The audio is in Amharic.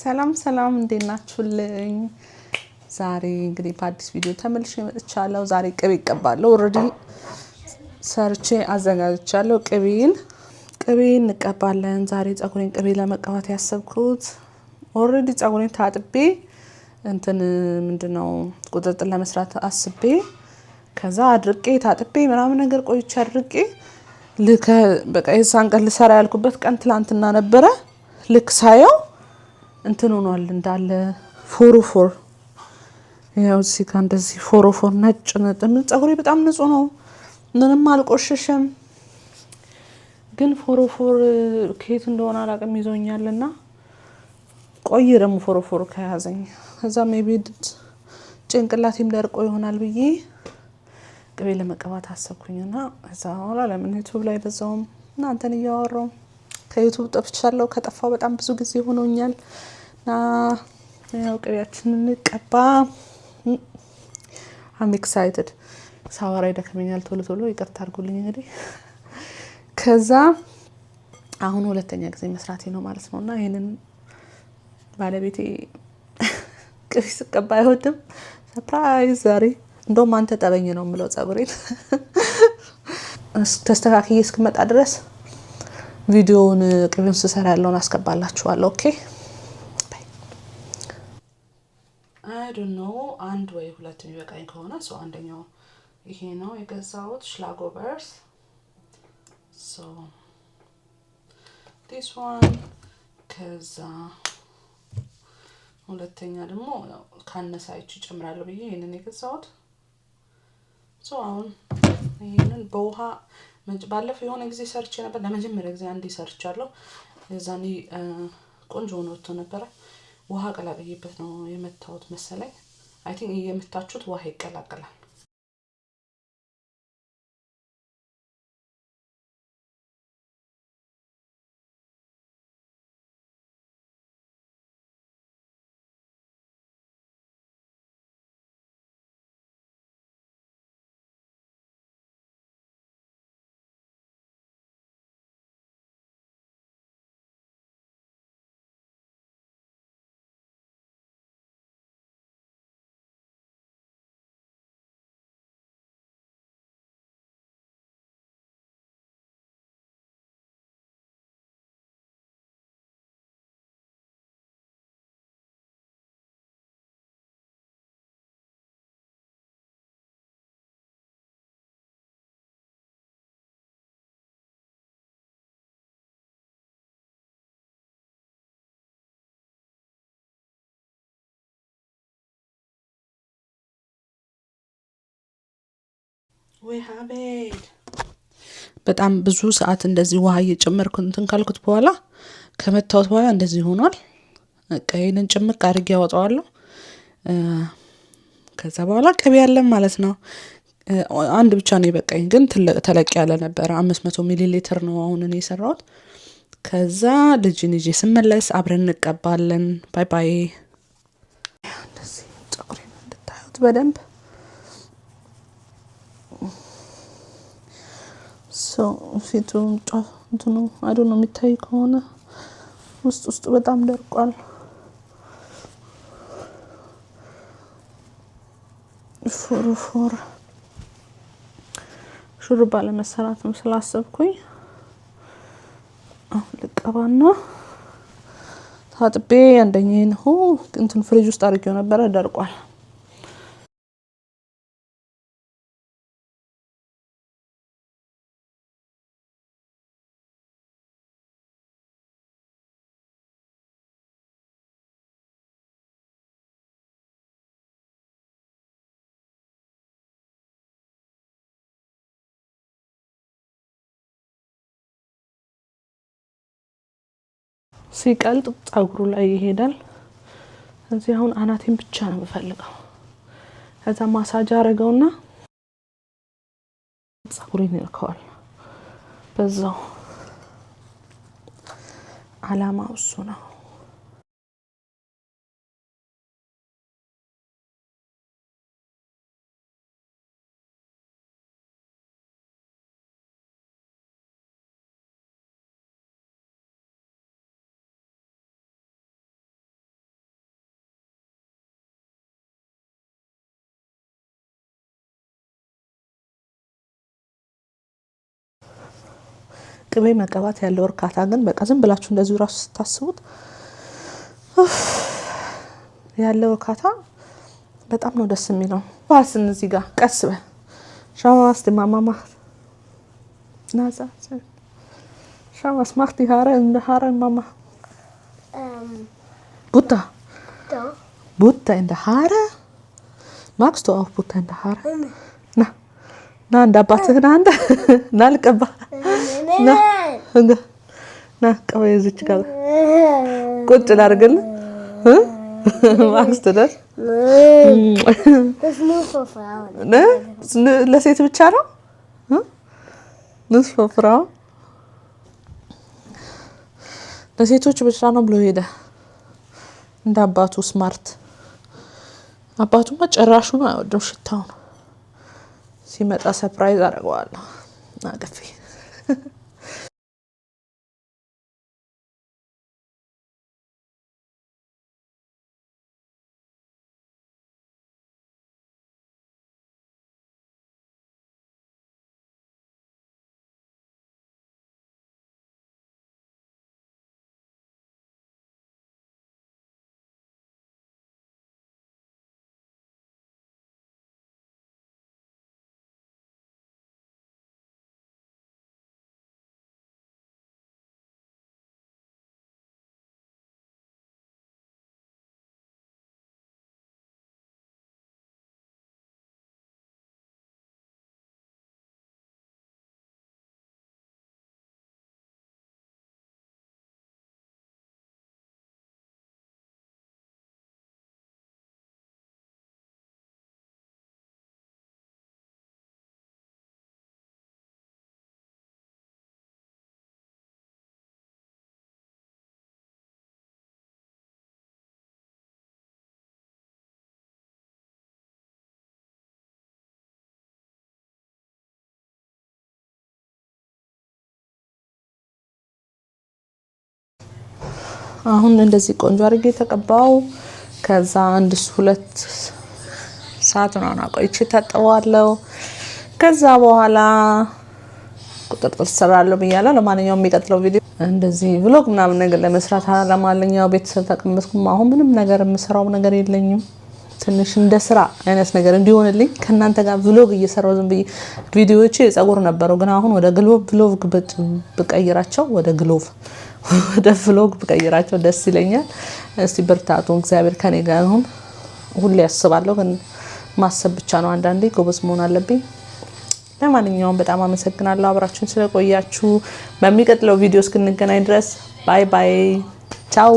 ሰላም ሰላም እንዴት ናችሁልኝ? ዛሬ እንግዲህ በአዲስ ቪዲዮ ተመልሼ መጥቻለሁ። ዛሬ ቅቤ እቀባለሁ። ኦሬዲ ሰርቼ አዘጋጅቻለሁ። ቅቤን እንቀባለን። ዛሬ ፀጉሬን ቅቤ ለመቀባት ያሰብኩት ኦሬዲ ፀጉሬን ታጥቤ ምንድነው ቁጥጥር ለመስራት አስቤ ከዛ አድርቄ ታጥቤ ምናምን ነገር ቆይቼ አድርቄ በቃ የዛን ቀን ልሰራ ያልኩበት ቀን ትላንትና ነበረ። ልክ ሳየው ሆኗል እንዳለ ፎሮፎር ያው እዚህ ጋር እንደዚህ ፎሮፎር ነጭ ፀጉሬ በጣም ንጹህ ነው። ምንም አልቆሸሸም። ግን ፎሮፎር ከየት እንደሆነ አላውቅም ይዞኛልና ቆይ ደግሞ ፎሮፎር ከያዘኝ ከዛ ሜቢ ጭንቅላቴም ደርቆ ይሆናል ብዬ ቅቤ ለመቀባት አሰብኩኝና እዛ ኋላ ለምን ዩቲዩብ ላይ በዛውም እናንተን እያወራሁ ከዩቲዩብ ጠፍቻለሁ። ከጠፋው በጣም ብዙ ጊዜ ሆኖኛል። ያው ቅቤያችንን እንቀባ። አም ኤክሳይትድ ሳወራ ይደክመኛል ቶሎ ይቅርታ አድርጉልኝ። እንግዲህ ከዛ አሁን ሁለተኛ ጊዜ መስራቴ ነው ማለት ነውና ይሄንን ባለቤቴ ቅቤ ስቀባ አይወድም። ሰርፕራይዝ ዛሬ እንደውም አንተ ጠበኝ ነው የምለው ፀጉሬን ተስተካክዬ እስክመጣ ድረስ ቪዲዮውን ቅቤውን ስሰራ ያለውን አስገባላችኋለሁ። ኦኬ አይ ዶንት ኖ አንድ ወይ ሁለት የሚበቃኝ ከሆነ ሰው አንደኛው ይሄ ነው የገዛሁት ሽላጎበርስ ሶ this one ከዛ ሁለተኛ ደግሞ ካነሳይቹ ጨምራለሁ ብዬ ይሄንን የገዛሁት ሶ አሁን ይሄንን በውሃ ባለፈው የሆነ ጊዜ ሰርቼ ነበር። ለመጀመሪያ ጊዜ አንዴ ሰርቻለሁ። የዛኔ ቆንጆ ሆኖ ወጥቶ ነበር። ውሃ ቀላቅዬበት ነው የመታሁት መሰለኝ። አይ ቲንክ የመታችሁት ውሃ ይቀላቀላል። we have it በጣም ብዙ ሰዓት እንደዚህ ውሃ እየጨመርኩ ካልኩት በኋላ ከመታወት በኋላ እንደዚህ ሆኗል። በቃ ይሄንን ጭምቅ አድርጌ አወጣዋለሁ። ከዛ በኋላ ቅቤ ያለም ማለት ነው። አንድ ብቻ ነው የበቃኝ ግን ተለቅ ያለ ነበር 500 ሚሊ ሊትር ነው አሁን እኔ የሰራሁት። ከዛ ልጅን ይዤ ስመለስ አብረን እንቀባለን። ባይ ባይ። እንደዚህ ፀጉሬን እንድታዩት በደንብ ፊቱም እንትኑ አይ ዶንት ኖ የሚታይ ከሆነ ውስጥ በጣም ደርቋል። ፎሮፎር ሹሩባ ለመሰራት ነው ስላሰብኩኝ አሁን ልቀባና ታጥቤ አንደኛዬን ፍሪጅ ውስጥ አድርጌው ነበር ደርቋል። ሲቀልጥ ፀጉሩ ላይ ይሄዳል። እዚህ አሁን አናቴን ብቻ ነው የምፈልገው። ከዛ ማሳጅ አደረገውና ፀጉሬን ይልከዋል። በዛው አላማው እሱ ነው። ቅቤ መቀባት ያለው እርካታ ግን በቃ ዝም ብላችሁ እንደዚህ ራሱ ስታስቡት ያለው እርካታ በጣም ነው ደስ የሚለው። ባስን እዚህ ጋር ቀስ በል ሻማስ ማማማ ናዛ ሻማስ ማክቲ ሃረ እንደ ሃረ ማማ ቡታ ቡታ እንደ ሃረ ማክስቶ አው ቡታ እንደ ሃረ ና እንዳባትህ ና አንተ ና ልቀባ ና ቀበይ እዚች ጋር ቁጭ ላድርግልህ ማክስቶ ደስ ለሴት ብቻ ነው ንስፎ ፍራው ለሴቶች ብቻ ነው ብሎ ሄደ። እንደ አባቱ ስማርት አባቱማ ጭራሹን አይወደው ሽታውን ሲመጣ ሰርፕራይዝ አደርገዋለሁ አቅፌ። አሁን እንደዚህ ቆንጆ አድርጌ ተቀባው። ከዛ 1-2 ሰዓት ነው አቆይቼ ታጠዋለሁ። ከዛ በኋላ ቁጥጥር ሰራለሁ ብያለሁ። ለማንኛውም የሚቀጥለው ቪዲዮ እንደዚህ vlog ምናምን ነገር ለመስራት ለማንኛው ቤተሰብ ተቀምጥኩም አሁን ምንም ነገር የምሰራው ነገር የለኝም። ትንሽ እንደ ስራ አይነት ነገር እንዲሆንልኝ ከናንተ ጋር vlog እየሰራው ዝም ብዬ ቪዲዮዎቼ የጸጉር ነበሩ ግን አሁን ወደ vlog ብቀይራቸው ወደ vlog ብቀይራቸው ደስ ይለኛል። እስቲ ብርታቱ እግዚአብሔር ከኔ ጋር ይሁን። ሁሌ ያስባለሁ ግን ማሰብ ብቻ ነው አንዳንዴ ጎበዝ መሆን አለብኝ። ለማንኛውም በጣም አመሰግናለሁ አብራችሁን ስለቆያችሁ። በሚቀጥለው ቪዲዮ እስክንገናኝ ድረስ ባይ ባይ ቻው።